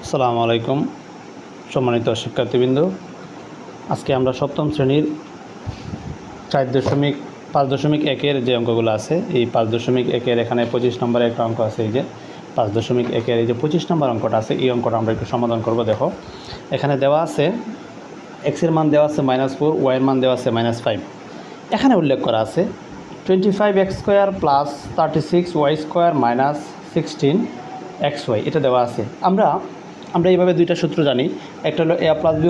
আসসালামু আলাইকুম সম্মানিত শিক্ষার্থীবৃন্দ। আজকে আমরা সপ্তম শ্রেণীর 5.1-এর যে অঙ্কগুলো আছে, এই 5.1-এর এখানে 25 নম্বরে একটা অঙ্ক আছে। এই যে 5.1-এর এই যে 25 নম্বর অঙ্কটা আছে, এই অঙ্কটা আমরা একটু সমাধান করব। দেখো, এখানে দেওয়া আছে এক্সের মান দেওয়া আছে -4, ওয়াইয়ের মান দেওয়া আছে -5। এখানে উল্লেখ করা আছে 25x² + 36y² - 16xy, এটা দেওয়া আছে। আমরা এইভাবে দুইটা সূত্র জানি। একটা হলো a + b²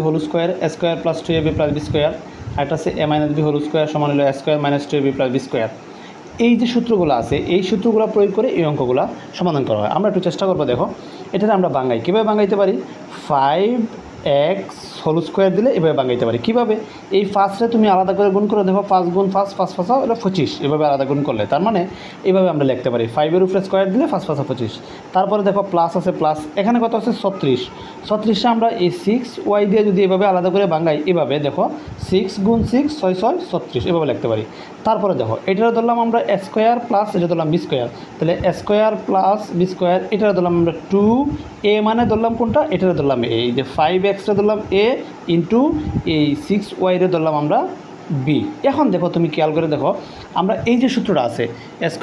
a² + 2ab + b², একটা আছে a - b² সমান হলো a² - 2ab + b²। এই যে সূত্রগুলো আছে, এই সূত্রগুলো প্রয়োগ করে এই অঙ্কগুলো সমাধান করা হয়। আমরা একটু চেষ্টা করবো। দেখো, এটাতে আমরা বাঙাই কীভাবে বাঙাইতে পারি, 5x² দিলে এভাবে বাঙাইতে পারি। কীভাবে, এই ফার্স্টে তুমি আলাদা করে গুণ করে দেখো, 5 গুণ 5 5 5 হলো 25, এভাবে আলাদা গুণ করলে তার মানে এইভাবে আমরা লিখতে পারি 5-এর উপরে স্কোয়ার দিলে 5 5 25। তারপরে দেখো প্লাস আছে, প্লাস এখানে কত আছে 36টা আমরা এই 6y দিয়ে যদি এভাবে আলাদা করে বাঙাই, এভাবে দেখো 6 গুণ 6 6 6 36, এভাবে লিখতে পারি। তারপরে দেখো এটা ধরলাম আমরা a² প্লাস এটা ধরলাম b², তাহলে a² প্লাস b², এটা ধরলাম আমরা 2a, মানে ধরলাম কোনটা, এটা ধরলাম a। এই যে 5x ধরলাম a ইন্টু এই 6y ধরলাম আমরা b। এখন দেখো, তুমি খেয়াল করে দেখো, আমরা এই যে সূত্রটা আছে a² -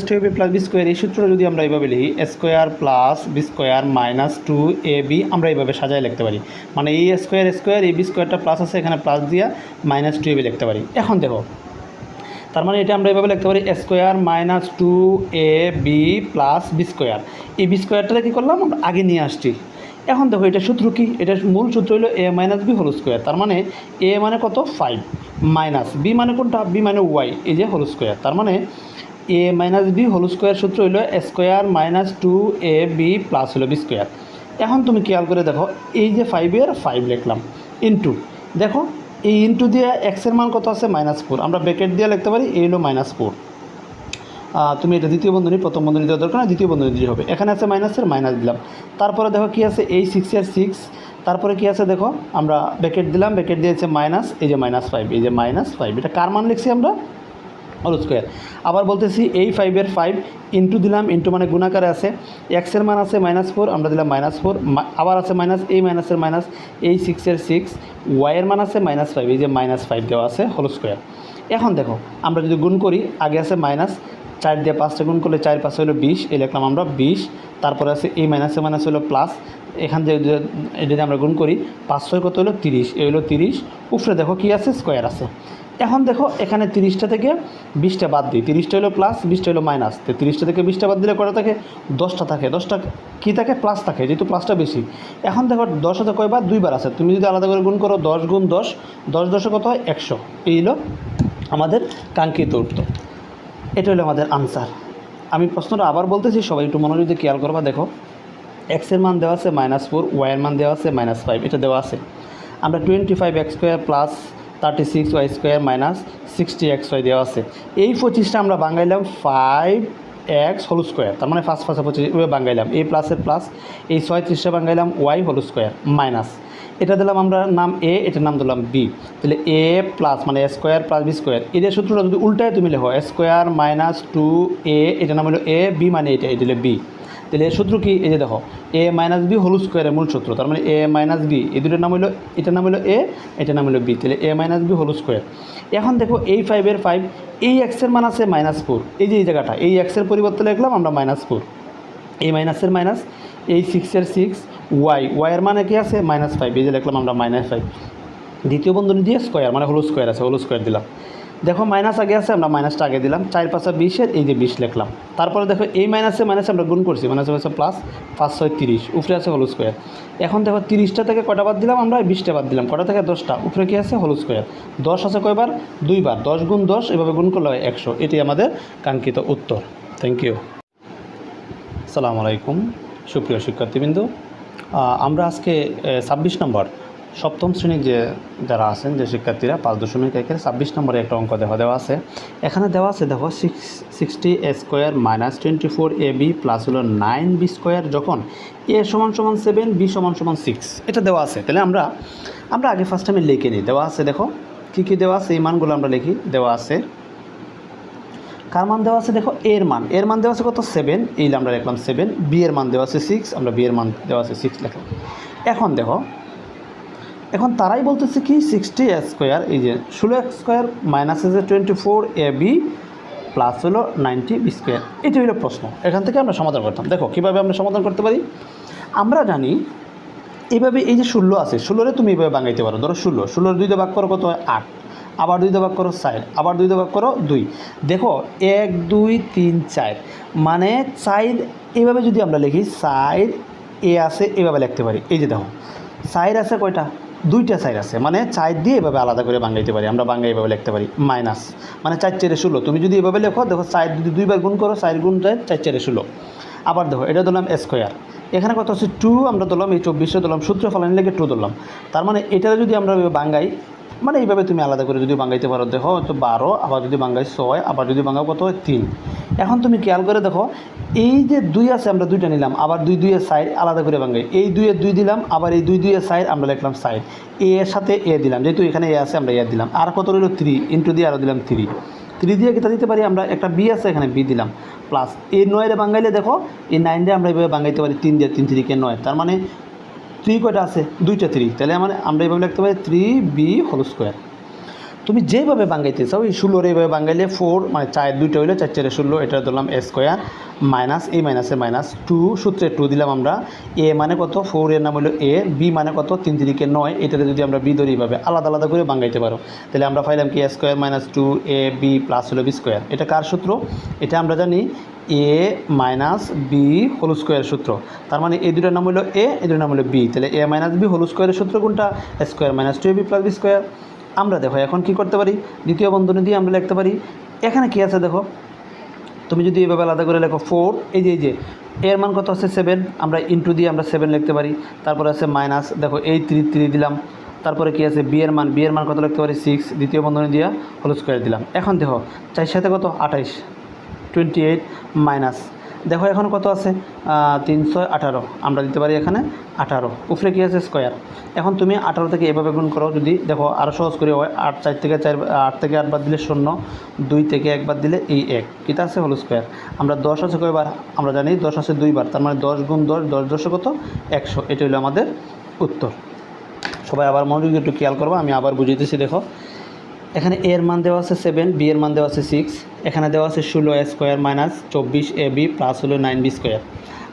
2ab + b², এই সূত্রটা যদি আমরা এইভাবে লিখি a² + b² - 2ab, আমরা এইভাবে সাজায় লিখতে পারি। মানে এই a² এই b²টা প্লাস আছে, এখানে প্লাস দিয়া -2ab লিখতে পারি। এখন দেখো, তার মানে এটা আমরা এভাবে লিখতে পারি a² - 2ab + b²। এই b²টাকে কী করলাম, আমরা আগে নিয়ে আসছি। এখন দেখো, এটা সূত্র কি, এটা মূল সূত্র হলো a - b²। তার মানে a মানে কত 5, মাইনাস b মানে কোনটা, b মানে y, এই যে হোল স্কোয়ার। তার মানে a - b² সূত্র হলো a² - 2ab প্লাস হলো b²। এখন তুমি খেয়াল করে দেখো, এই যে 5-এর 5 লিখলাম ইন্টু, দেখো এই ইন্টু দিয়ে এক্সের মান কত আছে -4, আমরা ব্র্যাকেট দিয়ে লিখতে পারি এই হলো -4। তুমি এটা দ্বিতীয় বন্ধনী, প্রথম বন্ধনী দেওয়ার দরকার না, দ্বিতীয় বন্ধনী দিলে হবে। এখানে আছে মাইনাসের মাইনাস দিলাম। তারপরে দেখো কি আছে, এই 6-এর 6, তারপরে কি আছে দেখো, আমরা ব্র্যাকেট দিলাম, ব্র্যাকেট দিয়েছে মাইনাস, এই যে -5, এই যে -5, এটা কার মান লিখছি আমরা, হোল স্কোয়ার। আবার বলতেছি এই 5-এর 5 ইন্টু দিলাম, ইন্টু মানে গুণাকারে আছে, এক্সের মান আছে -4, আমরা দিলাম -4, আবার আছে মাইনাস, এই মাইনাসের মাইনাস, এই 6-এর 6, ওয়াইয়ের মান আছে -5, এই যে -5 দেওয়া আছে হোল স্কোয়ার। এখন দেখো, আমরা যদি গুণ করি, আগে আছে মাইনাস, 4 দিয়ে 5টা গুণ করলে 4 5 হলো 20, এই লিখলাম আমরা 20। তারপরে আছে এই মাইনাসে মাইনাস হলো প্লাস, এখান থেকে যদি আমরা গুণ করি 5 6 কত হলো 30, এই হলো 30। উপরে দেখো কি আছে, স্কোয়ার আছে। এখন দেখো, এখানে 30টা থেকে 20টা বাদ দিই, 30টা হলো প্লাস, 20টা হলো মাইনাস। তো 30টা থেকে 20টা বাদ দিলে কটা থাকে, 10টা থাকে। 10টা কী থাকে, প্লাস থাকে, যেহেতু প্লাসটা বেশি। এখন দেখো 10 হাতে কয়বার, 2বার আছে। তুমি যদি আলাদা করে গুণ করো, 10 গুণ 10, 10 10 কত হয় 100। এই হলো আমাদের কাঙ্ক্ষিত উত্তর, এটা হলো আমাদের আনসার। আমি প্রশ্নটা আবার বলতেছি, সবাই একটু মনোযোগ দিয়ে খেয়াল করবা। দেখো, এক্সের মান দেওয়া আছে -4, ওয়াইয়ের মান দেওয়া আছে -5, এটা দেওয়া আছে। আমরা 25x² + 36y² - 60xy দেওয়া আছে। এই 25টা আমরা বাঙাইলাম 5x² তার মানে 5 5 25 এভাবে বাঙাইলাম। এই প্লাসের প্লাস, এই 36টা বাঙাইলাম y² মাইনাস, এটা দিলাম আমরা নাম a, এটার নাম দিলাম b। তাহলে a প্লাস মানে a² + b², এদের সূত্রটা যদি উল্টায় তুমি লেখো a² - 2a, এটার নাম হলো a, b মানে এটা, এটা হলো b। তাহলে এর সূত্র কি, এই যে দেখো a - b² এর মূল সূত্র, তার মানে a - b, এই দুটোর নাম হলো, এটার নাম হলো a, এটার নাম হলো b, তাহলে a - b²। এখন দেখো, এই 5-এর 5, এই এক্সের মান আছে -4, এই যে এই জায়গাটা, এই এক্সের পরিবর্তে লিখলাম আমরা -4, এই মাইনাসের মাইনাস, এই 6-এর 6, ওয়াইয়ের মানে কি আছে -5, এই যে লিখলাম আমরা -5। দ্বিতীয় বন্ধনী দিয়ে স্কোয়ার মানে হোল স্কোয়ার আছে, হোল স্কোয়ার দিলাম। দেখো মাইনাস আগে আছে, আমরা মাইনাসটা আগে দিলাম, 4 5 20-এর, এই যে 20 লিখলাম। তারপরে দেখো এই মাইনাসে মাইনাসে আমরা গুণ করছি, মাইনাসে মাইনাসে প্লাস, 5 6 30, উপরে আছে হোল স্কোয়ার। এখন দেখো 30টা থেকে কটা বাদ দিলাম আমরা, 20টা বাদ দিলাম, কটা থেকে 10টা, উপরে কি আছে হোল স্কোয়ার। 10 আছে কয়বার, 2বার, 10 গুণ 10, এভাবে গুণ করলে হয় 100। এটি আমাদের কাঙ্ক্ষিত উত্তর। Thank you. আসসালামু আলাইকুম সুপ্রিয় শিক্ষার্থীবৃন্দ। আমরা আজকে 26 নম্বর সপ্তম শ্রেণীর যারা আছেন, যে শিক্ষার্থীরা 5.1-এর 26 নম্বরে একটা অঙ্ক দেওয়া আছে। এখানে দেওয়া আছে দেখো 60a² - 24ab প্লাস হলো 9b² যখন a = 7, b = 6, এটা দেওয়া আছে। তাহলে আমরা আগে ফার্স্ট টাইমে লিখে নিই। দেওয়া আছে দেখো কী কী দেওয়া আছে, এই মানগুলো আমরা লিখি। দেওয়া আছে কার মান দেওয়া আছে দেখো এর মান দেওয়া আছে কত 7, এই আমরা লিখলাম 7, বি এর মান দেওয়া আছে 6, আমরা বি এর মান দেওয়া আছে 6 লিখলাম। এখন দেখো এখন তারাই বলতেছে কি 60 স্কোয়ার, এই যে 16 স্কোয়ার মাইনাস আছে 24 এ বি প্লাস হলো 90 বি স্কোয়ার। এটি হলো প্রশ্ন, এখান থেকে আমরা সমাধান করতাম। দেখো কীভাবে আমরা সমাধান করতে পারি, আমরা জানি এইভাবে এই যে 16 আছে, 16-রে তুমি এইভাবে ভাঙাইতে পারো। ধরো 16 2 দিয়ে ভাগ করো কত হয় 8, আবার 2 দিয়ে ভাগ করো 4, আবার 2 দিয়ে ভাগ করো 2। দেখো 1 2 3 4 মানে 4 এইভাবে যদি আমরা লিখি 4 এ আছে এভাবে লিখতে পারি। এই যে দেখো 4 আছে কয়টা, 2টা 4 আছে, মানে 4 দিয়ে এভাবে আলাদা করে ভাঙাইতে পারি, আমরা ভাঙাই এভাবে লিখতে পারি মাইনাস, মানে 4 4 16। তুমি যদি এভাবে লেখো দেখো 4 যদি 2 বার গুণ করো 4 গুণ 4 4 4 16। আবার দেখো এটা ধরলাম স্কোয়ার, এখানে কত আছে 2, আমরা ধরলাম এই 24 ধরলাম, সূত্র ফলানি লেগে 2 ধরলাম। তার মানে এটা যদি আমরা ভাঙাই, মানে এইভাবে তুমি আলাদা করে যদি ভাঙাইতে পারো, দেখো তো 12, আবার যদি ভাঙাই 6, আবার যদি ভাঙাও কত হয় 3। এখন তুমি খেয়াল করে দেখো এই যে 2 আছে আমরা 2টা নিলাম, আবার 2 2 এর সাইড আলাদা করে ভাঙাই, এই 2 এর 2 দিলাম, আবার এই 2 2 এর সাইড আমরা লিখলাম সাইড, এ এর সাথে এ দিলাম, যেহেতু এখানে এ আছে আমরা এ দিলাম, আর কত রইল 3, ইন্টু দিয়ে আরও দিলাম 3 দিয়ে কেটে দিতে পারি আমরা, একটা বি আছে এখানে বি দিলাম, প্লাস এই 9-রে ভাঙাইলে দেখো এই 9-রে আমরা এইভাবে ভাঙাইতে পারি 3 দিয়ে, 3 3 কে 9, তার মানে 3 কয়টা আছে 2টা 3, তাহলে মানে আমরা এইভাবে লিখতে পারি 3b হোল স্কোয়ার। তুমি যেভাবে ভাঙাইতে চাও, এই 16-রে এইভাবে ভাঙাইলে 4 মানে 4 2টা হইলে 4 4 16, এটা ধরলাম এ স্কোয়ার মাইনাস এই মাইনাসে মাইনাস 2, সূত্রে 2 দিলাম আমরা, এ মানে কত 4 এর নাম হলো এ, বি মানে কত 3 3 কে 9, এটাতে যদি আমরা বি ধরি এইভাবে আলাদা আলাদা করে ভাঙাইতে পারো, তাহলে আমরা পাইলাম কি এ square minus 2 a b plus হলো বি স্কোয়ার। এটা কার সূত্র, এটা আমরা জানি এ মাইনাস বি হোল স্কোয়ারের সূত্র। তার মানে এই দুটার নাম হলো এ, এই দুটার নাম হলো বি, তাহলে এ মাইনাস বি হোল স্কোয়ারের সূত্র কোনটা, a square minus 2ab plus b square. আমরা দেখো এখন কি করতে পারি, দ্বিতীয় বন্ধনী দিয়ে আমরা লিখতে পারি, এখানে কি আছে দেখো, তুমি যদি এইভাবে আলাদা করে লেখো 4, এই যে এর মান কত আছে 7, আমরা ইন্টু দিয়ে আমরা 7 লিখতে পারি, তারপরে আছে মাইনাস, দেখো এই 3 দিলাম, তারপরে কি আছে বি এর মান কত লিখতে পারি 6, দ্বিতীয় বন্ধনী দিয়া হোল স্কোয়ার দিলাম। এখন দেখো 4 সাথে কত 28 28 মাইনাস, দেখো এখন কত আছে 318, আমরা দিতে পারি এখানে 18, উপরে কি আছে স্কোয়ার। এখন তুমি 18 থেকে এভাবে গুণ করো, যদি দেখো আরও সহজ করে হয় 8 থেকে 8 বাদ দিলে 0, 2 থেকে 1 বাদ দিলে এই 1, কিটা আছে হোল স্কোয়ার। আমরা 10 আছে কয়বার, আমরা জানি 10 আছে 2 বার, তার মানে 10 গুণ 10, 10 10 কত 100, এটা হলো আমাদের উত্তর। সবাই আবার মনোযোগ একটু খেয়াল করবো, আমি আবার বুঝিয়েছি। দেখো এখানে এর মান দেওয়া আছে 7, বি এর মান দেওয়া আছে 6, এখানে দেওয়া আছে 16 স্কোয়ার মাইনাস 24 এ বি প্লাস হলো 9b স্কোয়ার।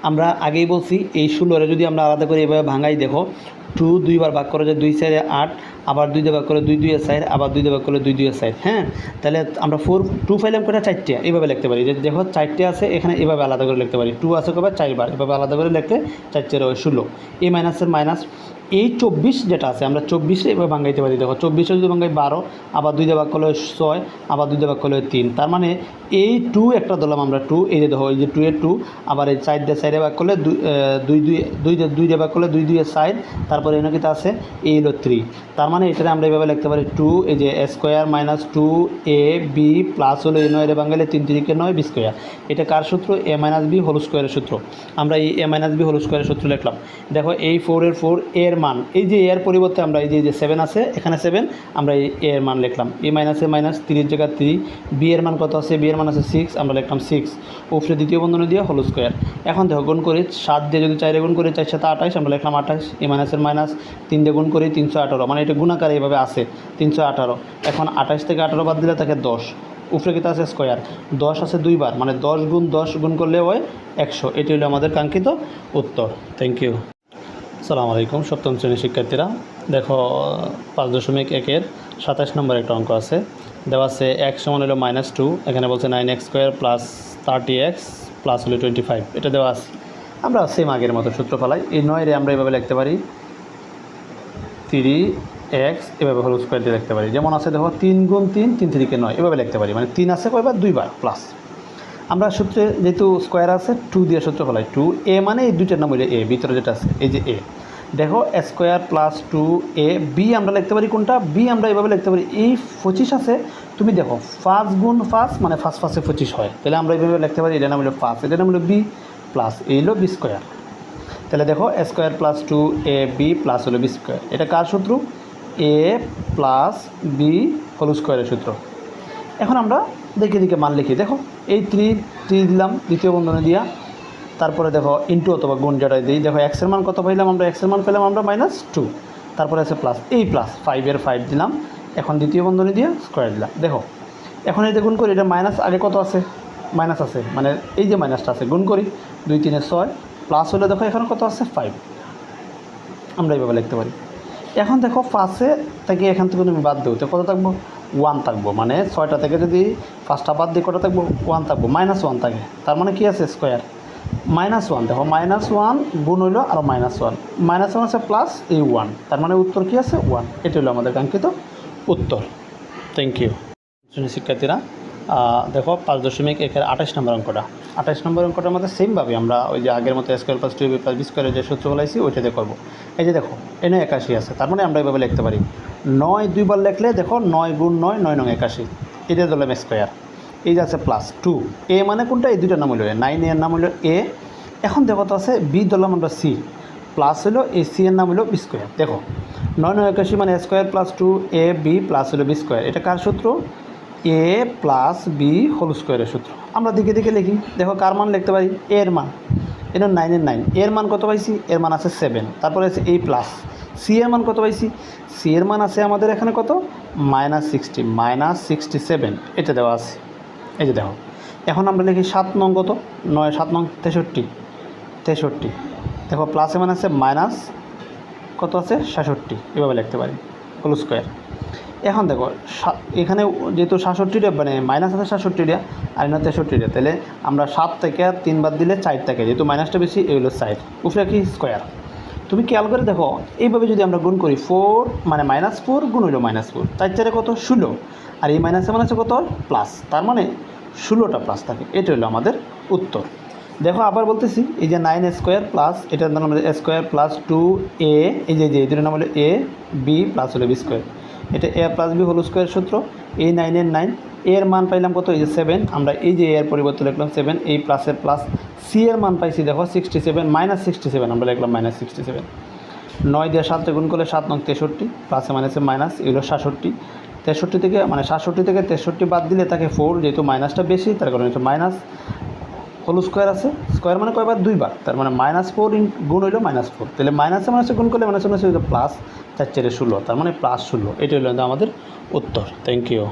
আমরা আগেই বলছি এই 16-রে যদি আমরা আলাদা করে এভাবে ভাঙাই, দেখো 2 2 বার ভাগ করে যে 2 4 8, আবার 2 দিয়ে ভাগ করে 2 2 এর সাইড, আবার 2 দিয়ে ভাগ করে 2 2 এর সাইড। হ্যাঁ, তাহলে আমরা 2 পাইলাম করে 4টে, এইভাবে লিখতে পারি, যে দেখো 4টে আছে এখানে, এভাবে আলাদা করে লিখতে পারি, 2 আছে কবে 4 বার, এভাবে আলাদা করে লিখলে 4 4 হয় 16, এই মাইনাসের মাইনাস এই 24 যেটা আছে আমরা 24-এ এভাবে ভাঙাইতে পারি। দেখো 24-এ যদি ভাঙাই 12, আবার 2 দিয়ে ভাগ করলে 6, আবার 2 দিয়ে ভাগ করলে 3, তার মানে এই 2 একটা ধরলাম আমরা 2, এই যে দেখো এই যে 2 এর 2, আবার এই 4 দিয়ে সাইডে ভাগ করলে 2 দিয়ে ভাগ করলে 2 2 এর সাইড, তারপরে এখানে কিটা আছে এই হলো 3, তার মানে এটাতে আমরা এইভাবে লিখতে পারি 2, এই যে square minus 2 a b plus হলো এই 9-এর ভাঙাইলে 3 3 কে 9 বি স্কোয়ার। এটা কার সূত্র, এ মাইনাস বি হোল স্কোয়ারের সূত্র। আমরা এই এ মাইনাস বি হোল স্কোয়ারের সূত্র লিখলাম। দেখো এই 4 এর 4 এর মান, এই যে এর পরিবর্তে আমরা এই যে 7 আছে এখানে 7, আমরা এই এর মান লিখলাম, এ মাইনাসে মাইনাস 3 জায়গায় 3, বি এর মান কত আছে, বি এর মান আছে 6, আমরা লিখলাম 6, উপরে দ্বিতীয় বন্ধনী দিয়ে হোল স্কোয়ার। এখন দেখো গুণ করি 7 দিয়ে যদি 4 গুণ করি 4 7 28, আমরা লিখলাম 28, এ মাইনাসের মাইনাস 3 দিয়ে গুণ করি 318, মানে এটা গুণাকারে এইভাবে আছে 318। এখন 28 থেকে 18 বাদ দিলে থাকে 10, উপরে কিতা আছে স্কোয়ার, 10 আছে 2 বার, মানে 10 গুণ 10 গুণ করলে হয় 100। এটি হলো আমাদের কাঙ্ক্ষিত উত্তর। Thank you. আসসালামু আলাইকুম, সপ্তম শ্রেণীর শিক্ষার্থীরা। দেখো 5.1-এর 27 নম্বর একটা অঙ্ক আছে, দেওয়া আছে x সমান হলো -2, এখানে বলছে 9x² প্লাস 30x প্লাস হলো 25, এটা দেওয়া আছে। আমরা সেম আগের মতো সূত্র ফেলাই, এই 9-রে আমরা এভাবে লিখতে পারি 3x, এভাবে হোল স্কোয়ার দিয়ে লিখতে পারি। যেমন আছে দেখো 3 গুণ 3, 3 3 কে 9, এভাবে লিখতে পারি, মানে 3 আছে কয়বার 2 বার প্লাস। আমরা সূত্রে যেহেতু স্কোয়ার আছে 2 দিয়ে সূত্র ফেলাই, 2 এ মানে এই দুইটার নাম হইলে এ, ভিতরে যেটা আছে এই যে এ। দেখো স্কোয়ার প্লাস 2 এ, বি আমরা লিখতে পারি কোনটা, বি আমরা এভাবে লিখতে পারি, এই 25 আছে, তুমি দেখো 5 গুণ 5 মানে 5 5 এ 25 হয়, তাহলে আমরা এইভাবে লিখতে পারি, এটার নাম হলো 5, এটার নাম হলো বি প্লাস এই হলো বি স্কোয়ার। তাহলে দেখো square plus 2 a b plus হলো বি স্কোয়ার, এটা কার সূত্র, এ প্লাস বি হোল স্কোয়ারের সূত্র। এখন আমরা দেখে দিকে মান লিখি। দেখো এই 3 দিলাম দ্বিতীয় বন্ধনী দিয়া, তারপরে দেখো ইন্টু অথবা গুণ যেটাই দিই। দেখো এক্সের মান কত পাইলাম আমরা, এক্সের মান পেলাম আমরা -2, তারপরে আছে প্লাস, এই প্লাস 5-এর 5 দিলাম, এখন দ্বিতীয় বন্ধনী দিয়ে স্কোয়ার দিলাম। দেখো এখন এই যে গুণ করি, এটা মাইনাস আগে কত আছে, মাইনাস আছে, মানে এই যে মাইনাসটা আছে, গুণ করি 2 3 6, প্লাস হলে দেখো এখানে কত আছে 5, আমরা এইভাবে লিখতে পারি। এখন দেখো 5 থেকে এখান থেকে তুমি বাদ দিও তো কত থাকবো, 1 থাকবো, মানে 6টা থেকে যদি 5টা বাদ দিয়ে কত থাকবো, 1 থাকবো, -1 থাকে, তার মানে কি আছে স্কোয়ার -1। দেখো -1 গুণ হইলো আর -1, -1 আছে প্লাস এই 1, তার মানে উত্তর কি আছে 1। এটা হলো আমাদের কাঙ্ক্ষিত উত্তর। থ্যাংক ইউ শিক্ষার্থীরা। দেখো 5.1-এর 28 নম্বর অঙ্কটা, 28 নম্বর অঙ্কটার মধ্যে সেমভাবে আমরা ওই যে আগের মতো square plus 2ab plus B স্কোয়ারের যে সূত্র বলাইছি ওইটা দিয়ে করবো। এই যে দেখো এনে 81 আছে, তার মানে আমরা এইভাবে লিখতে পারি 9 2বার লিখলে দেখো 9 গুণ 9 9 9 81, এটা ধরলাম স্কোয়ার। এই যে আছে প্লাস 2, এ মানে কোনটা, এই দুইটার নাম হলো এ, 9 এর নাম হলো এ। এখন দেখো তো আছে বি ধরলাম আমরা সি, প্লাস হলো এই সি এর নাম হলো বি স্কোয়ার। দেখো 9 9 81 মানে স্কোয়ার প্লাস 2ab প্লাস হলো বি স্কোয়ার, এটা কার সূত্র, এ প্লাস বি হোল স্কোয়ারের সূত্র। আমরা দিকে দিকে লিখি। দেখো কার মান লিখতে পারি, এর মান, এটা 9-এর 9, এর মান কত পাইছি, এর মান আছে 7, তারপরে আছে এই প্লাস সি এর মান কত পাইছি, সি এর মান আছে আমাদের এখানে কত -60 -67, এটা দেওয়া আছে। এই যে দেখো এখন আমরা লিখি 7 নং কত, 9 7 নং 63, দেখো প্লাসে মান আছে মাইনাস কত আছে 66, এভাবে লিখতে পারি হোল স্কোয়ার। এখন দেখো এখানে যেহেতু 66টা মানে মাইনাস আছে 66টা আর না 63টা, তাহলে আমরা 7 থেকে 3 বাদ দিলে 4 থাকে, যেহেতু মাইনাসটা বেশি এই হলো 4, উপরে কি স্কোয়ার। তুমি খেয়াল করে দেখো এইভাবে যদি আমরা গুণ করি 4 মানে -4 গুণ হইলো -4, 4 4 কত 16, আর এই মাইনাসে মানে আছে কত প্লাস, তার মানে 16টা প্লাস থাকে। এটা হলো আমাদের উত্তর। দেখো আবার বলতেছি, এই যে 9 স্কোয়ার প্লাস এটার নাম হলো স্কোয়ার প্লাস 2a, এই যে এই দুটোর নাম হলো এ বি প্লাস হলো বি স্কোয়ার, এটা এ প্লাস বি হোল স্কোয়ার সূত্র। এই 9-এর 9, এর মান পাইলাম কত, এই যে 7, আমরা এই যে এর পরিবর্তে লিখলাম 7, এই প্লাসের প্লাস, সি এর মান পাইছি দেখো 67 -67, আমরা লিখলাম -67। 9 দিয়ে 7 গুণ করলে 7 নং 63, প্লাসে মাইনাসে মাইনাস, এগুলো 66, 63 থেকে মানে 67 থেকে 63 বাদ দিলে তাকে 4, যেহেতু মাইনাসটা বেশি তার কারণে হচ্ছে মাইনাস হোল স্কোয়ার আছে, স্কোয়ার মানে কয়বার 2বার, তার মানে -4 গুণ হইলো -4, তাহলে মাইনাসে মাইনাসে গুণ করলে মাইনাসে মাইনাসে প্লাস 4 4 16, তার মানে +16, এটা হলো আমাদের উত্তর। Thank you.